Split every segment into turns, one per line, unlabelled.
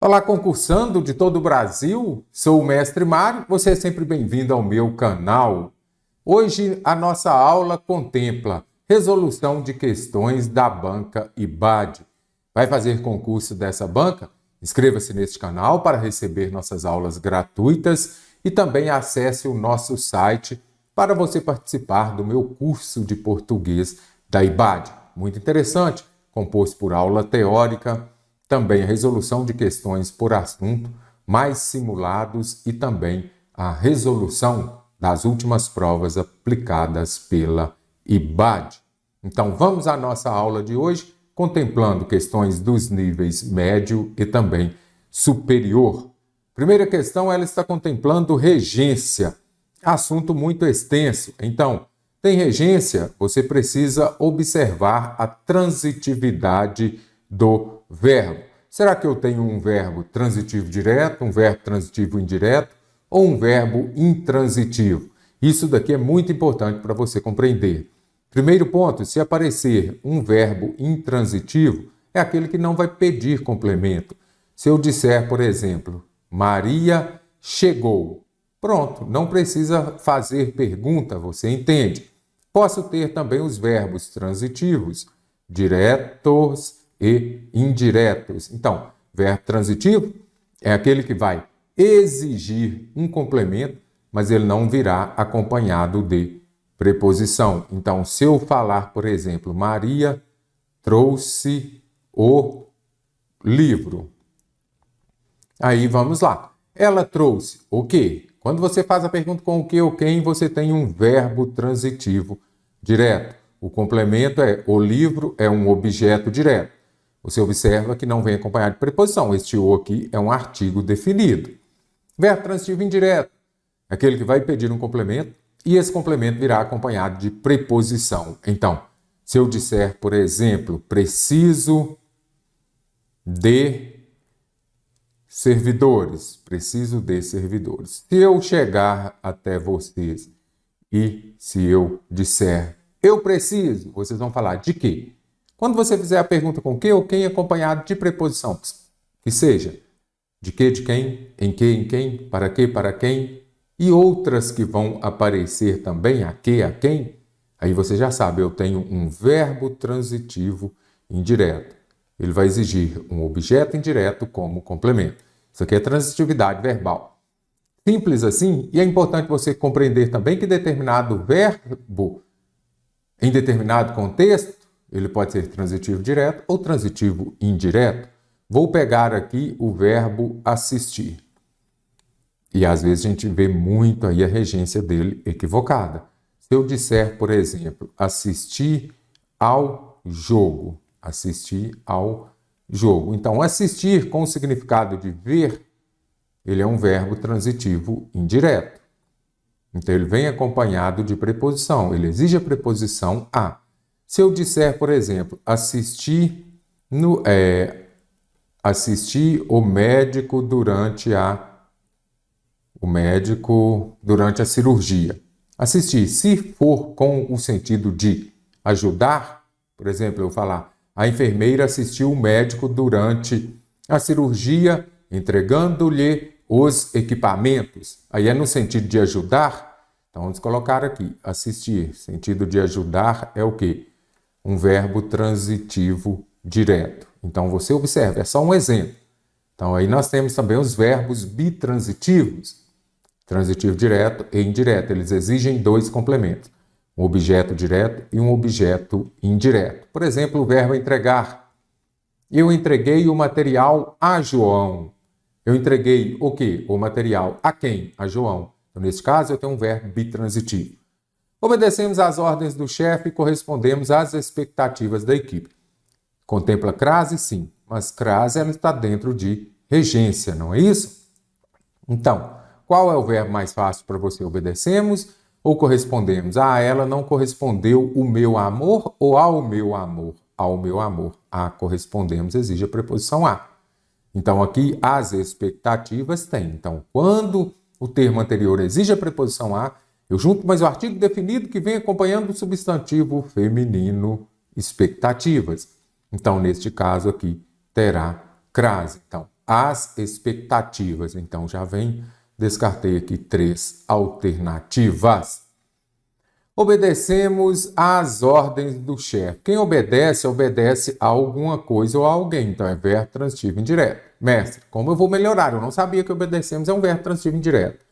Olá, concursando de todo o Brasil, sou o Mestre Mário, você é sempre bem-vindo ao meu canal. Hoje a nossa aula contempla resolução de questões da banca IBAD. Vai fazer concurso dessa banca? Inscreva-se neste canal para receber nossas aulas gratuitas e também acesse o nosso site para você participar do meu curso de português da IBAD. Muito interessante, composto por aula teórica, também a resolução de questões por assunto, mais simulados e também a resolução das últimas provas aplicadas pela IBAD. Então vamos à nossa aula de hoje, contemplando questões dos níveis médio e também superior. Primeira questão, ela está contemplando regência, assunto muito extenso. Então, tem regência, você precisa observar a transitividade do verbo. Será que eu tenho um verbo transitivo direto, um verbo transitivo indireto ou um verbo intransitivo? Isso daqui é muito importante para você compreender. Primeiro ponto, se aparecer um verbo intransitivo, é aquele que não vai pedir complemento. Se eu disser, por exemplo, Maria chegou. Pronto, não precisa fazer pergunta, você entende. Posso ter também os verbos transitivos, diretos e indiretos. Então, verbo transitivo é aquele que vai exigir um complemento, mas ele não virá acompanhado de preposição. Então, se eu falar, por exemplo, Maria trouxe o livro. Aí vamos lá. Ela trouxe o quê? Quando você faz a pergunta com o que ou quem, você tem um verbo transitivo direto. O complemento é o livro é um objeto direto. Você observa que não vem acompanhado de preposição. Este o aqui é um artigo definido. Verbo transitivo indireto, aquele que vai pedir um complemento e esse complemento virá acompanhado de preposição. Então, se eu disser, por exemplo, preciso de servidores, preciso de servidores. Se eu chegar até vocês e se eu disser eu preciso, vocês vão falar de quê? Quando você fizer a pergunta com que ou quem acompanhado de preposição, que seja de que, de quem, em quem, para quem, e outras que vão aparecer também, a quem, aí você já sabe, eu tenho um verbo transitivo indireto. Ele vai exigir um objeto indireto como complemento. Isso aqui é transitividade verbal. Simples assim, e é importante você compreender também que determinado verbo, em determinado contexto, ele pode ser transitivo direto ou transitivo indireto. Vou pegar aqui o verbo assistir. E às vezes a gente vê muito aí a regência dele equivocada. Se eu disser, por exemplo, assistir ao jogo. Assistir ao jogo. Então, assistir com o significado de ver, ele é um verbo transitivo indireto. Então, ele vem acompanhado de preposição. Ele exige a preposição a. Se eu disser, por exemplo, assistir o médico durante a cirurgia. Assistir, se for com o sentido de ajudar, por exemplo, eu falar, a enfermeira assistiu o médico durante a cirurgia, entregando-lhe os equipamentos. Aí é no sentido de ajudar. Então, vamos colocar aqui, assistir. Sentido de ajudar é o quê? Um verbo transitivo direto. Então, você observa, é só um exemplo. Então, aí nós temos também os verbos bitransitivos, transitivo direto e indireto. Eles exigem dois complementos, um objeto direto e um objeto indireto. Por exemplo, o verbo entregar. Eu entreguei o material a João. Eu entreguei o quê? O material a quem? A João. Então, nesse caso, eu tenho um verbo bitransitivo. Obedecemos às ordens do chefe e correspondemos às expectativas da equipe. Contempla crase? Sim, mas crase ela está dentro de regência, não é isso? Então, qual é o verbo mais fácil para você? Obedecemos ou correspondemos? Ah, ela não correspondeu o meu amor ou ao meu amor? Ao meu amor. A correspondemos exige a preposição a. Então, aqui, as expectativas têm. Então, quando o termo anterior exige a preposição a, eu junto mais o artigo definido que vem acompanhando o substantivo feminino expectativas. Então, neste caso aqui, terá crase. Então, as expectativas. Então, já vem, descartei aqui 3 alternativas. Obedecemos às ordens do chefe. Quem obedece, obedece a alguma coisa ou a alguém. Então, é verbo transitivo indireto. Mestre, como eu vou melhorar? Eu não sabia que obedecemos é um verbo transitivo indireto.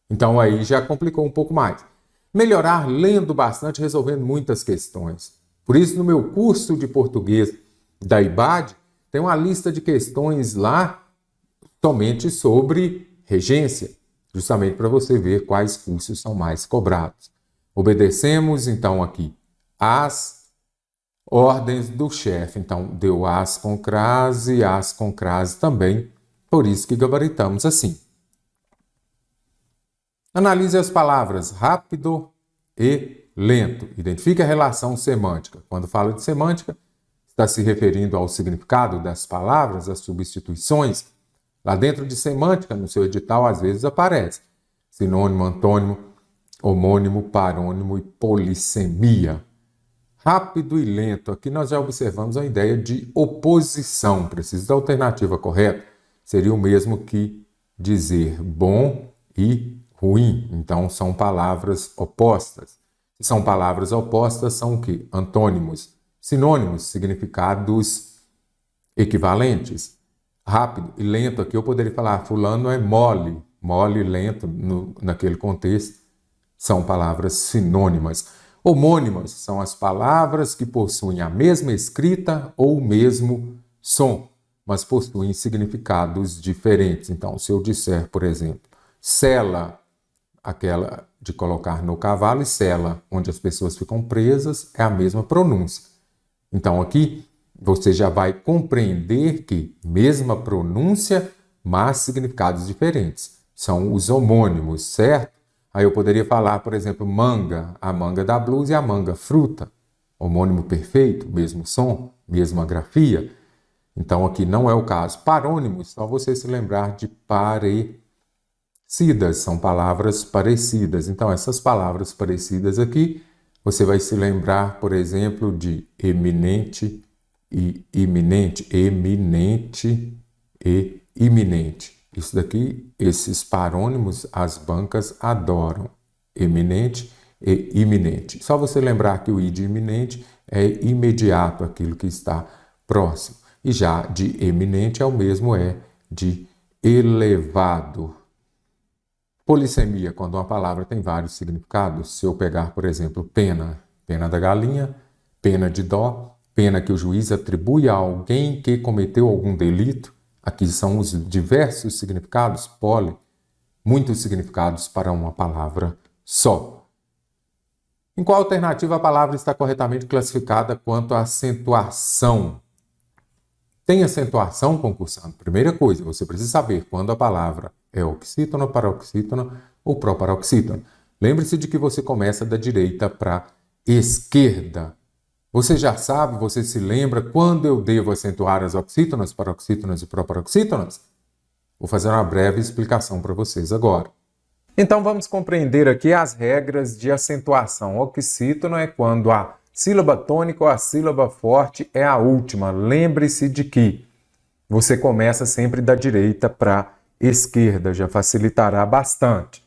Então, aí já complicou um pouco mais. Melhorar lendo bastante, resolvendo muitas questões. Por isso, no meu curso de português da IBAD, tem uma lista de questões lá somente sobre regência, justamente para você ver quais cursos são mais cobrados. Obedecemos, então, aqui, às ordens do chefe. Então, deu as com crase também, por isso que gabaritamos assim. Analise as palavras rápido e lento. Identifique a relação semântica. Quando falo de semântica, está se referindo ao significado das palavras, as substituições. Lá dentro de semântica, no seu edital, às vezes aparece sinônimo, antônimo, homônimo, parônimo e polissemia. Rápido e lento. Aqui nós já observamos a ideia de oposição. Precisa da alternativa correta. Seria o mesmo que dizer bom e ruim. Então, são palavras opostas. Se são palavras opostas, são o quê? Antônimos. Sinônimos, significados equivalentes. Rápido e lento, aqui eu poderia falar fulano é mole. Mole e lento, naquele contexto, são palavras sinônimas. Homônimas são as palavras que possuem a mesma escrita ou o mesmo som, mas possuem significados diferentes. Então, se eu disser, por exemplo, sela, aquela de colocar no cavalo, e sela, onde as pessoas ficam presas, é a mesma pronúncia. Então, aqui, você já vai compreender que mesma pronúncia, mas significados diferentes. São os homônimos, certo? Aí eu poderia falar, por exemplo, manga, a manga da blusa e a manga fruta. Homônimo perfeito, mesmo som, mesma grafia. Então, aqui não é o caso. Parônimos, só você se lembrar de parecidas, são palavras parecidas. Então, essas palavras parecidas aqui, você vai se lembrar, por exemplo, de eminente e iminente, eminente e iminente. Isso daqui, esses parônimos, as bancas adoram. Eminente e iminente. Só você lembrar que o i de iminente é imediato, aquilo que está próximo. E já de eminente é o mesmo de elevado. Polissemia, quando uma palavra tem vários significados. Se eu pegar, por exemplo, pena, pena da galinha, pena de dó, pena que o juiz atribui a alguém que cometeu algum delito. Aqui são os diversos significados, muitos significados para uma palavra só. Em qual alternativa a palavra está corretamente classificada quanto à acentuação? Tem acentuação, concursando? Primeira coisa, você precisa saber quando a palavra é oxítona, paroxítona ou proparoxítona. Lembre-se de que você começa da direita para a esquerda. Você já sabe, você se lembra quando eu devo acentuar as oxítonas, paroxítonas e proparoxítonas? Vou fazer uma breve explicação para vocês agora. Então vamos compreender aqui as regras de acentuação. Oxítono é quando a sílaba tônica ou a sílaba forte é a última. Lembre-se de que você começa sempre da direita para a esquerda, já facilitará bastante.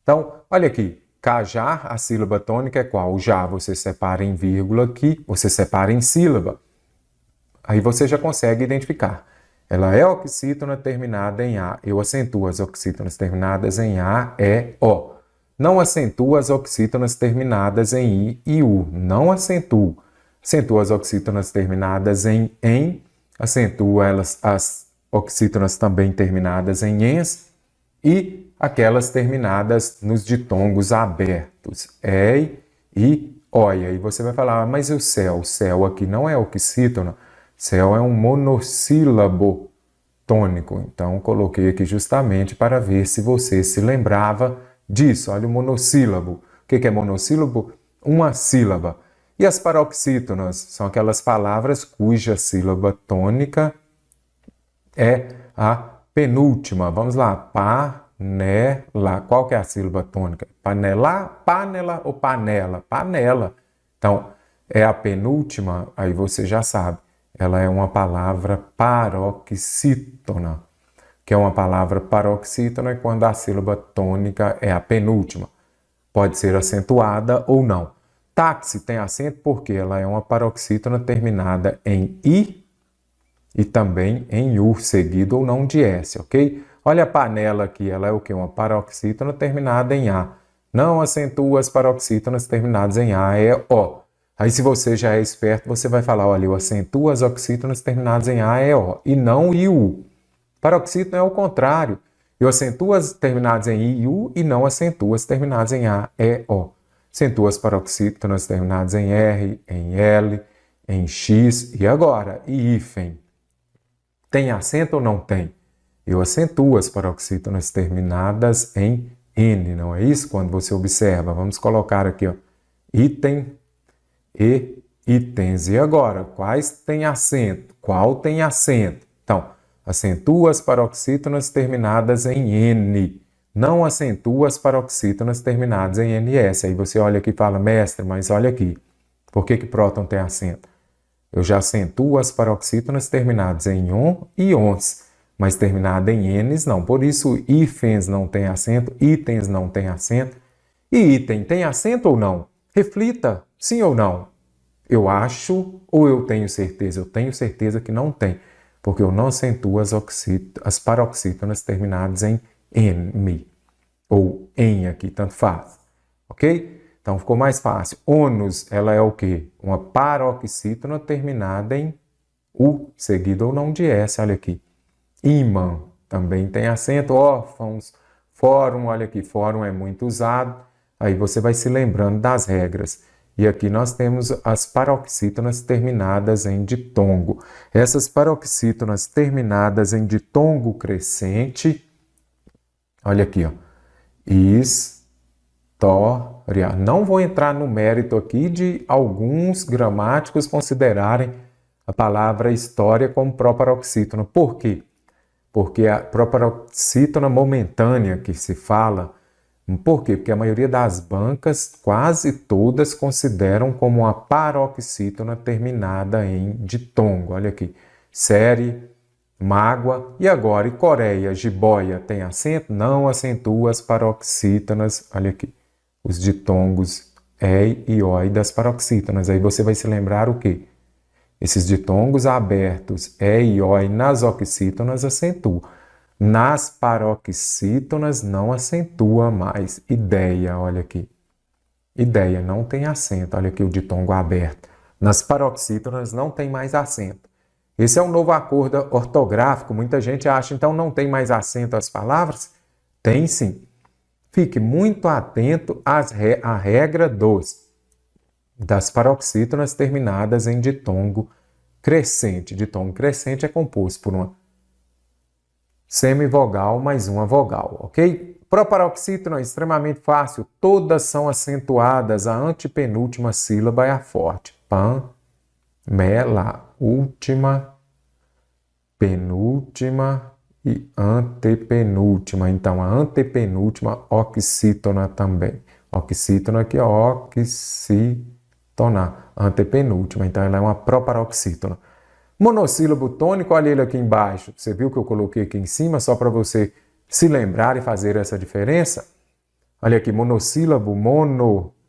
Então, olha aqui. Cajar, a sílaba tônica é qual? O já você separa em vírgula aqui, você separa em sílaba. Aí você já consegue identificar. Ela é oxítona terminada em A. Eu acentuo as oxítonas terminadas em A, E, O. Não acentuo as oxítonas terminadas em I e U. Não acentuo. Acentuo as oxítonas terminadas em acentuo as oxítonas também terminadas em ens e aquelas terminadas nos ditongos abertos, ei e oi. Aí você vai falar, mas o céu? O céu aqui não é oxítona, céu é um monossílabo tônico. Então, coloquei aqui justamente para ver se você se lembrava disso. Olha o monossílabo. O que é monossílabo? Uma sílaba. E as paroxítonas são aquelas palavras cuja sílaba tônica é a penúltima. Vamos lá, panela. Qual que é a sílaba tônica? Panela, panela ou panela? Panela. Então, é a penúltima, aí você já sabe. Ela é uma palavra paroxítona. que é uma palavra paroxítona, é quando a sílaba tônica é a penúltima. Pode ser acentuada ou não. Táxi tem acento porque ela é uma paroxítona terminada em I e também em U, seguido ou não de S, ok? Olha a panela aqui, ela é o quê? Uma paroxítona terminada em A. Não acentua as paroxítonas terminadas em A, é O. Aí se você já é esperto, você vai falar, olha, eu acentuo as oxítonas terminadas em A, é O, e não I, U. Paroxítona é o contrário. Eu acentuo as terminadas em I e U e não acentuo as terminadas em A, E, O. Acentuo as paroxítonas terminadas em R, em L, em X e agora, e hífen. Tem acento ou não tem? Eu acentuo as paroxítonas terminadas em N, não é isso? Quando você observa, vamos colocar aqui, ó, item e itens. E agora, quais têm acento? Qual tem acento? Então, acentua as paroxítonas terminadas em N. Não acentua as paroxítonas terminadas em NS. Aí você olha aqui e fala, mestre, mas olha aqui. Por que próton tem acento? Eu já acentuo as paroxítonas terminadas em on e ons, mas terminada em Ns não. Por isso, hífens não tem acento, itens não tem acento. E item tem acento ou não? Reflita, sim ou não? Eu acho ou eu tenho certeza? Eu tenho certeza que não tem, porque eu não acentuo as paroxítonas terminadas em M, ou em aqui, tanto faz. Ok? Então ficou mais fácil. Ônus, ela é o quê? Uma paroxítona terminada em U, seguido ou não de S, olha aqui. Ímã, também tem acento. Órfãos, fórum, olha aqui, fórum é muito usado. Aí você vai se lembrando das regras. E aqui nós temos as paroxítonas terminadas em ditongo. Essas paroxítonas terminadas em ditongo crescente, olha aqui, ó. História. Não vou entrar no mérito aqui de alguns gramáticos considerarem a palavra história como proparoxítona. Por quê? Porque a proparoxítona momentânea que se fala, por quê? Porque a maioria das bancas, quase todas, consideram como uma paroxítona terminada em ditongo. Olha aqui, série, mágoa, e agora, e Coreia, jiboia, tem acento? Não acentua as paroxítonas, olha aqui, os ditongos E e O das paroxítonas. Aí você vai se lembrar o quê? Esses ditongos abertos E e O nas oxítonas acentua. Nas paroxítonas não acentua mais. Ideia, olha aqui. Ideia, não tem acento. Olha aqui o ditongo aberto. Nas paroxítonas não tem mais acento. Esse é um novo acordo ortográfico. Muita gente acha, então, não tem mais acento as palavras? Tem sim. Fique muito atento à regra das paroxítonas terminadas em ditongo crescente. Ditongo crescente é composto por uma semivogal mais uma vogal, ok? Proparoxítona é extremamente fácil, todas são acentuadas, a antepenúltima sílaba é a forte. Pan, mela, última, penúltima e antepenúltima. Então, a antepenúltima, oxítona também. Oxítona aqui, oxítona, antepenúltima. Então, ela é uma proparoxítona. Monossílabo tônico, olha ele aqui embaixo. Você viu que eu coloquei aqui em cima só para você se lembrar e fazer essa diferença? Olha aqui, monossílabo,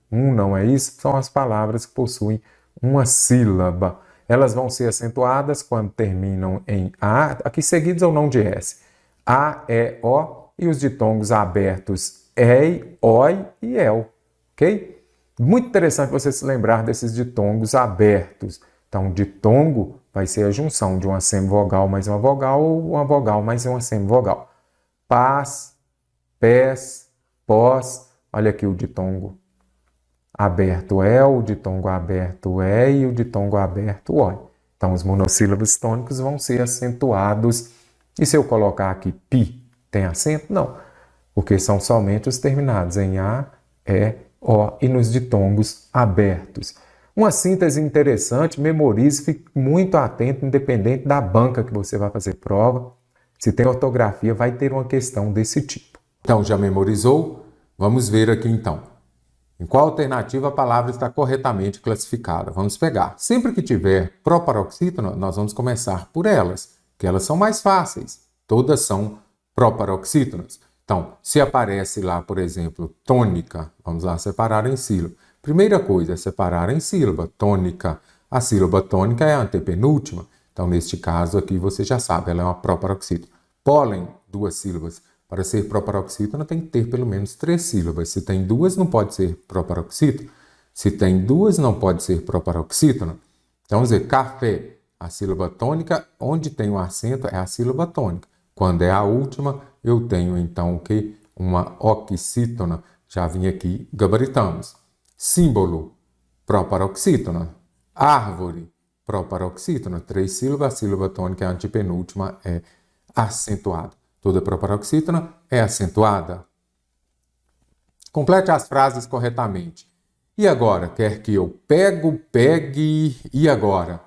não é isso? São as palavras que possuem uma sílaba. Elas vão ser acentuadas quando terminam em A, aqui seguidos ou não de S. A, E, O e os ditongos abertos EI, OI e EL. Ok? Muito interessante você se lembrar desses ditongos abertos. Então, ditongo vai ser a junção de uma semivogal mais uma vogal ou uma vogal mais uma semivogal. Pás, pés, pós. Olha aqui o ditongo aberto o ditongo aberto e o ditongo aberto oi. Então, os monossílabos tônicos vão ser acentuados. E se eu colocar aqui pi, tem acento? Não, porque são somente os terminados em A, E, O e nos ditongos abertos. Uma síntese interessante, memorize, fique muito atento, independente da banca que você vai fazer prova. Se tem ortografia, vai ter uma questão desse tipo. Então, já memorizou? Vamos ver aqui então. Em qual alternativa a palavra está corretamente classificada? Vamos pegar. Sempre que tiver proparoxítona, nós vamos começar por elas, que elas são mais fáceis. Todas são proparoxítonas. Então, se aparece lá, por exemplo, tônica, vamos lá separar em sílaba. Primeira coisa é separar em sílaba, tônica. A sílaba tônica é a antepenúltima. Então, neste caso aqui, você já sabe, ela é uma proparoxítona. Pólen, 2 sílabas. Para ser proparoxítona, tem que ter pelo menos 3 sílabas. Se tem 2, não pode ser proparoxítona. Se tem 2, não pode ser proparoxítona. Então, vamos dizer, café, a sílaba tônica, onde tem o acento é a sílaba tônica. Quando é a última, eu tenho então o quê? Uma oxítona. Já vim aqui, gabaritamos. Símbolo, proparoxítona. Árvore, proparoxítona. 3 sílabas, a sílaba tônica, a antepenúltima, é acentuada. Toda proparoxítona é acentuada. Complete as frases corretamente. E agora? Quer que eu pegue. E agora?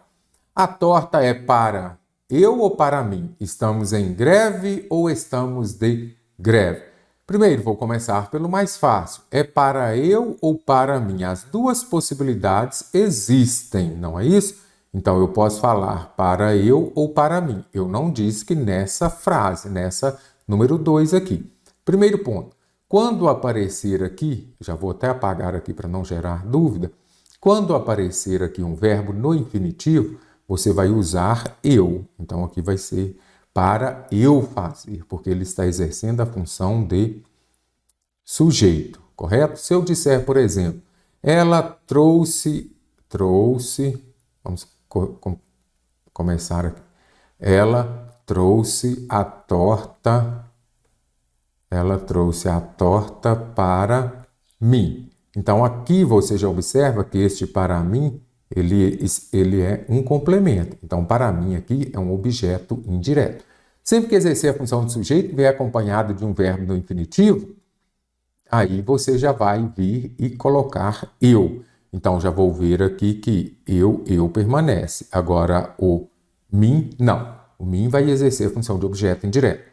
A torta é para eu ou para mim? Estamos em greve ou estamos de greve? Primeiro, vou começar pelo mais fácil. É para eu ou para mim? As duas possibilidades existem, não é isso? Então, eu posso falar para eu ou para mim. Eu não disse que nessa frase, nessa número 2 aqui. Primeiro ponto. Quando aparecer aqui, já vou até apagar aqui para não gerar dúvida. Quando aparecer aqui um verbo no infinitivo, você vai usar eu. Então, aqui vai ser para eu fazer, porque ele está exercendo a função de sujeito, correto? Se eu disser, por exemplo, ela trouxe, vamos começar aqui. Ela trouxe a torta para mim. Então, aqui você já observa que este para mim, ele é um complemento. Então, para mim aqui é um objeto indireto. Sempre que exercer a função de sujeito, vier acompanhado de um verbo no infinitivo, aí você já vai vir e colocar eu. Então, já vou ver aqui que eu permanece. Agora, o mim, não. O mim vai exercer a função de objeto indireto.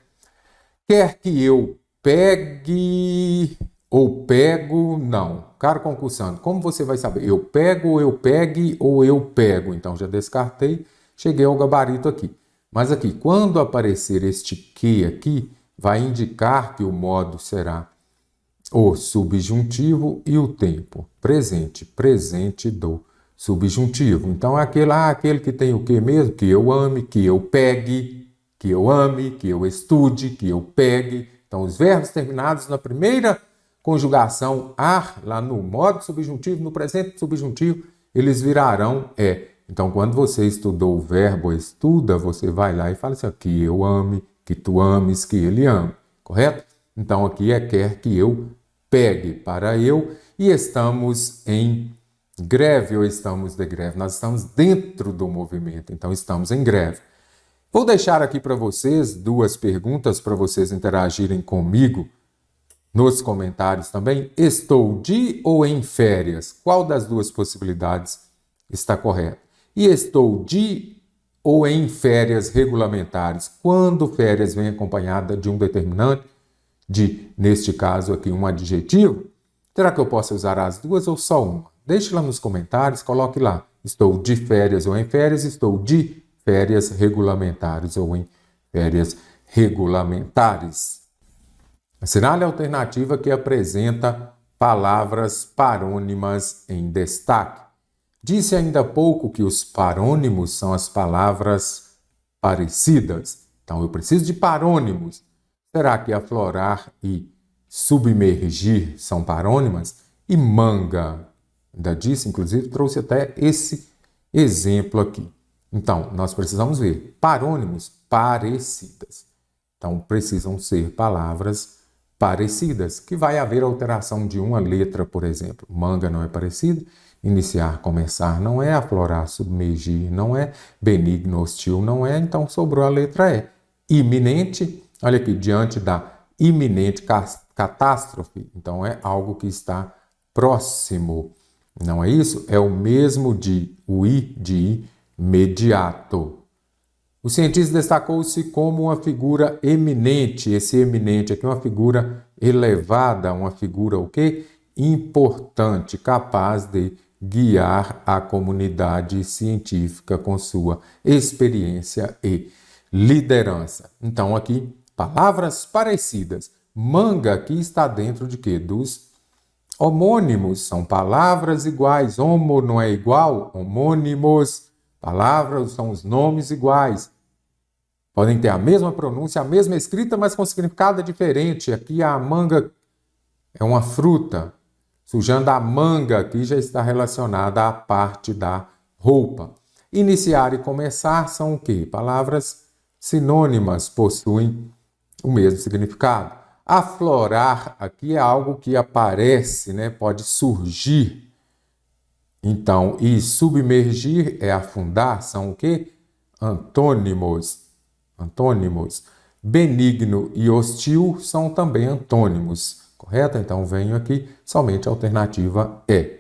Quer que eu pegue ou pego? Não. Caro concursando, como você vai saber? Eu pego, ou eu pegue ou eu pego? Então, já descartei, cheguei ao gabarito aqui. Mas aqui, quando aparecer este que aqui, vai indicar que o modo será o subjuntivo e o tempo presente, presente do subjuntivo. Então, é aquele que tem o que mesmo? Que eu ame, que eu pegue, que eu ame, que eu estude, que eu pegue. Então, os verbos terminados na primeira conjugação ar, lá no modo subjuntivo, no presente subjuntivo, eles virarão é. Então, quando você estudou o verbo estuda, você vai lá e fala assim, que eu ame, que tu ames, que ele ame, correto? Então, aqui é quer que eu pegue para eu e estamos em greve ou estamos de greve. Nós estamos dentro do movimento, então estamos em greve. Vou deixar aqui para vocês 2 perguntas para vocês interagirem comigo nos comentários também. Estou de ou em férias? Qual das 2 possibilidades está correta? E estou de ou em férias regulamentares? Quando férias vem acompanhada de um determinante, de, neste caso aqui, um adjetivo, será que eu posso usar as 2 ou só uma? Deixe lá nos comentários, coloque lá. Estou de férias ou em férias, estou de férias regulamentares ou em férias regulamentares. Assinale a alternativa que apresenta palavras parônimas em destaque. Disse ainda há pouco que os parônimos são as palavras parecidas. Então, eu preciso de parônimos. Será que aflorar e submergir são parônimas? E manga, ainda disse, inclusive, trouxe até esse exemplo aqui. Então, nós precisamos ver parônimos parecidas. Então, precisam ser palavras parecidas, que vai haver alteração de uma letra, por exemplo. Manga não é parecida, iniciar, começar não é, aflorar, submergir não é, benigno, hostil não é, então sobrou a letra E. Iminente, olha aqui, diante da iminente catástrofe, então é algo que está próximo, não é isso? É o mesmo de o I de imediato. O cientista destacou-se como uma figura eminente. Esse eminente aqui é uma figura elevada, uma figura o quê? Importante, capaz de guiar a comunidade científica com sua experiência e liderança. Então, aqui, palavras parecidas. Manga aqui está dentro de quê? Dos homônimos. São palavras iguais. Homo não é igual? Homônimos. Palavras são os nomes iguais. Podem ter a mesma pronúncia, a mesma escrita, mas com significado diferente. Aqui a manga é uma fruta. Sujando a manga aqui já está relacionada à parte da roupa. Iniciar e começar são o quê? Palavras sinônimas, possuem o mesmo significado. Aflorar aqui é algo que aparece, né? Pode surgir. Então, e submergir é afundar, são o quê? Antônimos. Antônimos. Benigno e hostil são também antônimos, correto? Então, venho aqui somente a alternativa E.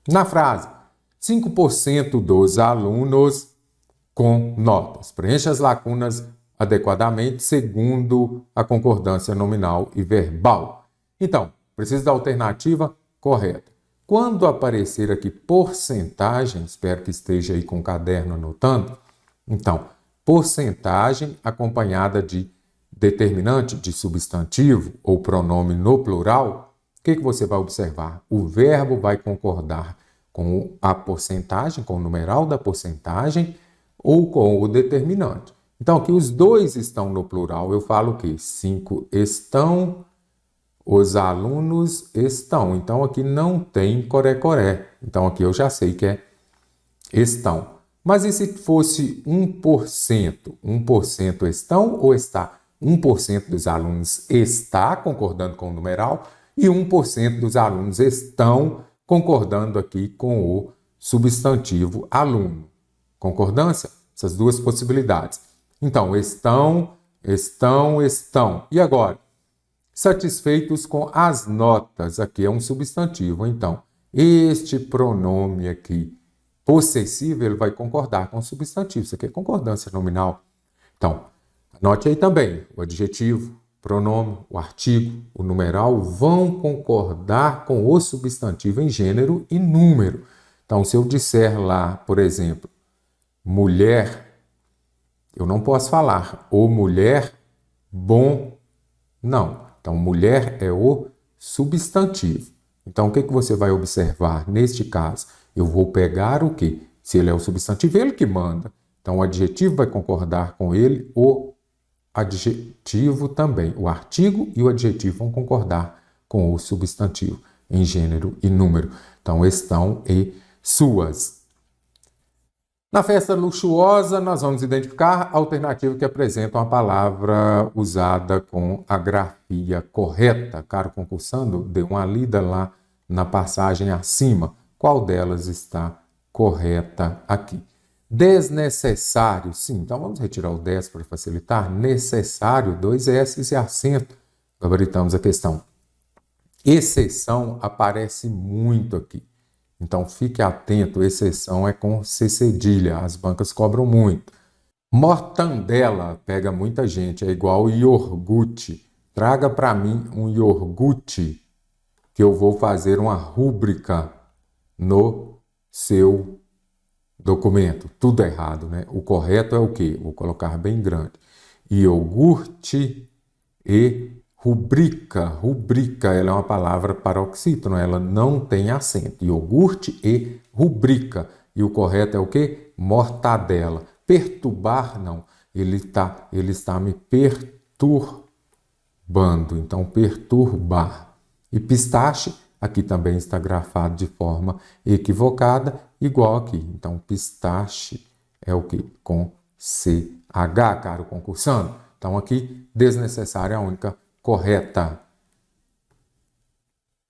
Na frase, 5% dos alunos com notas. Preencha as lacunas adequadamente segundo a concordância nominal e verbal. Então, preciso da alternativa correta. Quando aparecer aqui porcentagem, espero que esteja aí com o caderno anotando. Então, porcentagem acompanhada de determinante de substantivo ou pronome no plural, o que você vai observar? O verbo vai concordar com a porcentagem, com o numeral da porcentagem ou com o determinante. Então, aqui os dois estão no plural. Eu falo que 5 estão, os alunos estão. Então, aqui não tem coré-coré. Então, aqui eu já sei que é estão. Mas e se fosse 1%? 1% estão ou está? 1% dos alunos está concordando com o numeral e 1% dos alunos estão concordando aqui com o substantivo aluno. Concordância? Essas duas possibilidades. Então, estão. E agora? Satisfeitos com as notas. Aqui é um substantivo. Então, este pronome aqui, possessivo, ele vai concordar com o substantivo. Isso aqui é concordância nominal. Então, anote aí também o adjetivo, pronome, o artigo, o numeral vão concordar com o substantivo em gênero e número. Então, se eu disser lá, por exemplo, mulher, eu não posso falar ou mulher, bom, não. Então, mulher é o substantivo. Então, o que você vai observar neste caso? Eu vou pegar o quê? Se ele é o substantivo, ele que manda. Então, o adjetivo vai concordar com ele, o adjetivo também. O artigo e o adjetivo vão concordar com o substantivo em gênero e número. Então, estão e suas. Na festa luxuosa, nós vamos identificar a alternativa que apresenta uma palavra usada com a grafia correta. Caro concursando, dê uma lida lá na passagem acima. Qual delas está correta aqui? Desnecessário, sim. Então, vamos retirar o des para facilitar. Necessário, 2 S e acento. Gabaritamos a questão. Exceção aparece muito aqui. Então, fique atento, exceção é com C cedilha, as bancas cobram muito. Mortandela, pega muita gente, é igual iogurte. Traga para mim um iogurte, que eu vou fazer uma rúbrica no seu documento. Tudo errado, né? O correto é o quê? Vou colocar bem grande. Iogurte e rubrica. Rubrica, ela é uma palavra paroxítono, ela não tem acento. Iogurte e rubrica. E o correto é o quê? Mortadela. Perturbar, não. Ele está me perturbando. Então, perturbar. E pistache, aqui também está grafado de forma equivocada, igual aqui. Então, pistache é o quê? Com CH, caro concursando. Então, aqui, desnecessária é a única correta.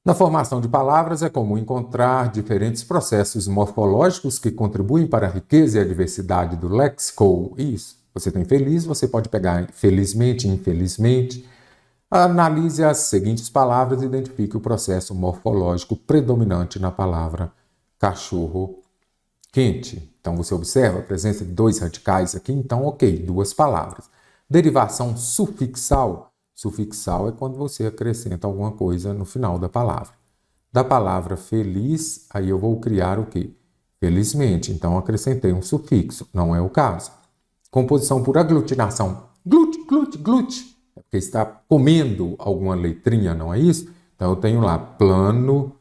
Na formação de palavras, é comum encontrar diferentes processos morfológicos que contribuem para a riqueza e a diversidade do léxico. Isso. Você tem feliz, você pode pegar felizmente, infelizmente. Analise as seguintes palavras e identifique o processo morfológico predominante na palavra cachorro quente. Então, você observa a presença de 2 radicais aqui. Então, ok, 2 palavras. Derivação sufixal. Sufixal é quando você acrescenta alguma coisa no final da palavra. Da palavra feliz, aí eu vou criar o quê? Felizmente. Então, acrescentei um sufixo. Não é o caso. composição por aglutinação. Glute, glute, glute. É porque está comendo alguma letrinha, não é isso? Então eu tenho lá plano,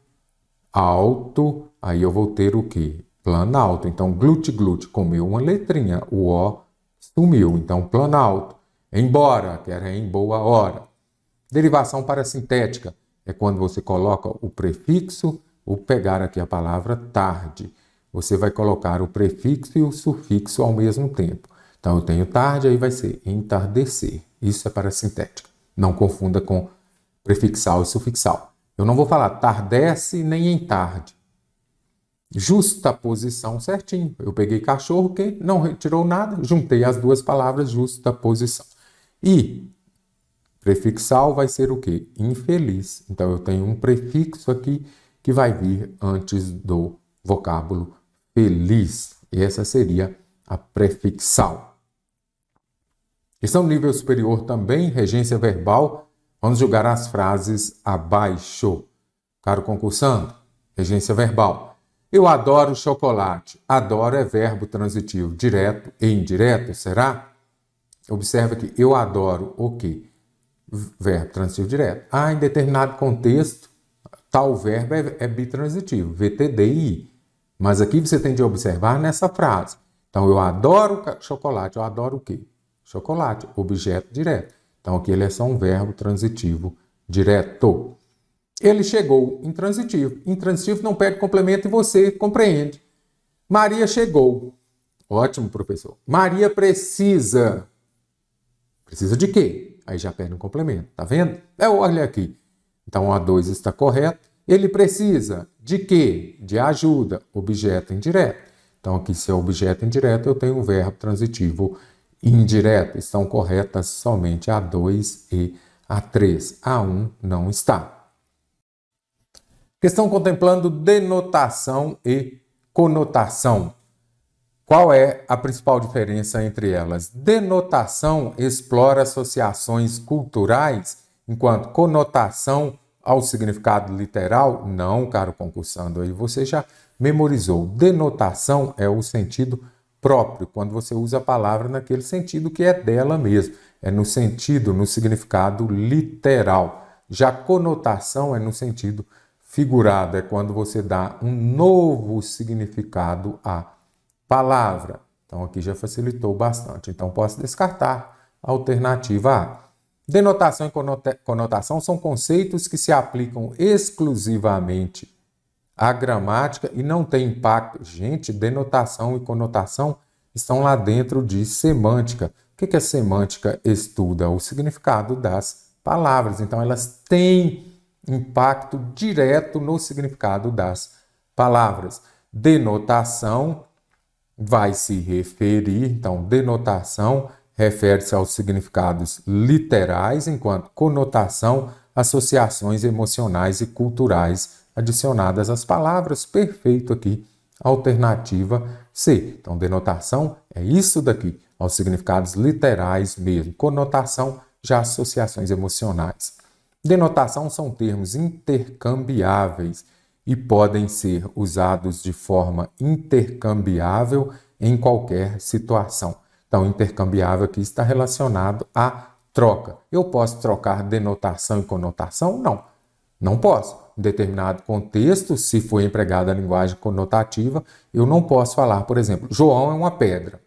alto, aí eu vou ter o quê? Planalto. Então glute, glute, comeu uma letrinha, o O sumiu. Então planalto. Embora, que era em boa hora. Derivação parasintética é quando você coloca o prefixo, ou pegar aqui a palavra tarde. Você vai colocar o prefixo e o sufixo ao mesmo tempo. Então, eu tenho tarde, aí vai ser entardecer. Isso é parasintética. Não confunda com prefixal e sufixal. Eu não vou falar tardece nem em tarde. Justaposição certinho. Eu peguei cachorro que não retirou nada, juntei as duas palavras, justaposição. E prefixal vai ser o quê? Infeliz. Então, eu tenho um prefixo aqui que vai vir antes do vocábulo feliz. E essa seria a prefixal. Questão nível superior também, regência verbal. Vamos julgar as frases abaixo. Caro concursando, regência verbal. Eu adoro chocolate. Adoro é verbo transitivo direto e indireto, será? Observa que eu adoro o quê? Verbo transitivo direto. Em determinado contexto, tal verbo é bitransitivo, VTDI. Mas aqui você tem de observar nessa frase. Então, eu adoro chocolate. Eu adoro o quê? Chocolate, objeto direto. Então, aqui ele é só um verbo transitivo direto. Ele chegou, intransitivo. Intransitivo não pede complemento e você compreende. Maria chegou. Ótimo, professor. Maria precisa. Precisa de quê? Aí já pede um complemento. Tá vendo? Olha aqui. Então, o A2 está correto. Ele precisa de quê? De ajuda, objeto indireto. Então, aqui, se é objeto indireto, eu tenho um verbo transitivo indireto. Estão corretas somente A2 e A3. A1 não está. Questão contemplando denotação e conotação. Qual é a principal diferença entre elas? Denotação explora associações culturais, enquanto conotação ao significado literal, não, caro concursando, aí você já memorizou. Denotação é o sentido próprio, quando você usa a palavra naquele sentido que é dela mesmo, é no sentido, no significado literal. Já conotação é no sentido figurado, é quando você dá um novo significado à palavra. Então aqui já facilitou bastante. Então posso descartar a alternativa A. Denotação e conotação são conceitos que se aplicam exclusivamente à gramática e não têm impacto. Gente, denotação e conotação estão lá dentro de semântica. O que a semântica estuda? O significado das palavras. Então, elas têm impacto direto no significado das palavras. Denotação vai se referir, então, denotação refere-se aos significados literais, enquanto conotação, associações emocionais e culturais adicionadas às palavras. Perfeito aqui, alternativa C. Então, denotação é isso daqui, aos significados literais mesmo. Conotação, já associações emocionais. Denotação são termos intercambiáveis e podem ser usados de forma intercambiável em qualquer situação. Então, intercambiável aqui está relacionado à troca. Eu posso trocar denotação e conotação? Não, não posso. Em determinado contexto, se for empregada a linguagem conotativa, eu não posso falar, por exemplo, João é uma pedra.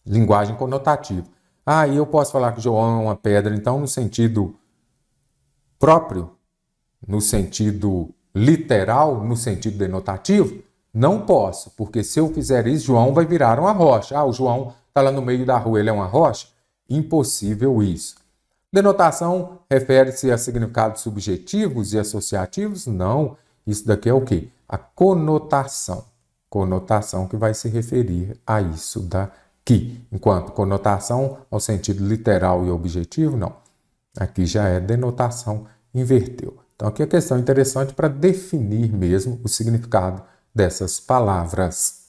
Linguagem conotativa. E eu posso falar que João é uma pedra, então, no sentido próprio, no sentido literal, no sentido denotativo? Não posso, porque se eu fizer isso, João vai virar uma rocha. O João está lá no meio da rua, ele é uma rocha? Impossível isso. Denotação refere-se a significados subjetivos e associativos? Não. Isso daqui é o quê? A conotação. Conotação que vai se referir a isso daqui. Enquanto conotação ao sentido literal e objetivo, não. Aqui já é denotação, inverteu. Então aqui a questão interessante para definir mesmo o significado dessas palavras.